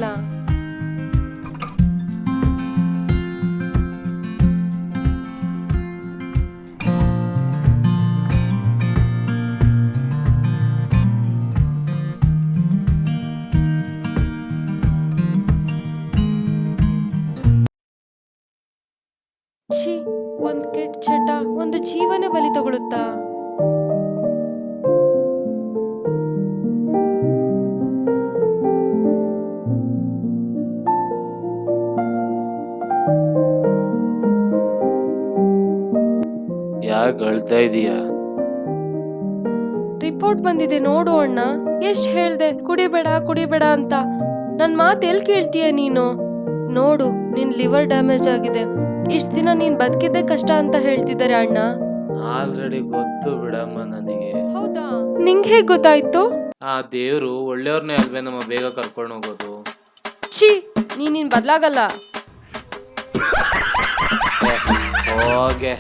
ಇಲ್ಲ. ಛೀ, ಒಂದ್ ಕೆಟ್ಟ ಚಟ ಒಂದು ಜೀವನ ಬಲಿ ತಗೊಳುತ್ತಾ? ಯಾಕೆ ಅಳ್ತಾ ಇದೀಯಾ? ರಿಪೋರ್ಟ್ ಬಂದಿದೆ ನೋಡು ಅಣ್ಣ. ಎಷ್ಟ್ ಹೇಳ್ದೆ ಕುಡಿಬೇಡ ಕುಡಿಬೇಡ ಅಂತ. ನನ್ ಮಾತ್ ಎಲ್ ಕೇಳ್ತೀಯ ನೀನು? ನೋಡು, ನಿನ್ ಲಿವರ್ ಡ್ಯಾಮೇಜ್ ಆಗಿದೆ. ಇಷ್ಟ್ ದಿನ ನೀನ್ ಬದುಕಿದ್ದೆ ಕಷ್ಟ ಅಂತ ಹೇಳ್ತಿದ್ದಾರೆ ಅಣ್ಣ. ಆಲ್ರೆಡಿ ಗೊತ್ತು ಬಿಡಮ್ಮ ನನಗೆ. ಹೌದಾ? ನಿಂಗ್ ಹೇಗ್ ಗೊತ್ತಾಯ್ತು? ಆ ದೇವ್ರು ಒಳ್ಳೆಯವ್ರನ್ನೇ ಅಲ್ವೇ ನಮ್ಮ ಬೇಗ ಕರ್ಕೊಂಡು ಹೋಗೋದು. ಛೀ, ನೀನ್ ಬದ್ಲಾಗಲ್ಲ. ಹೋಗೆ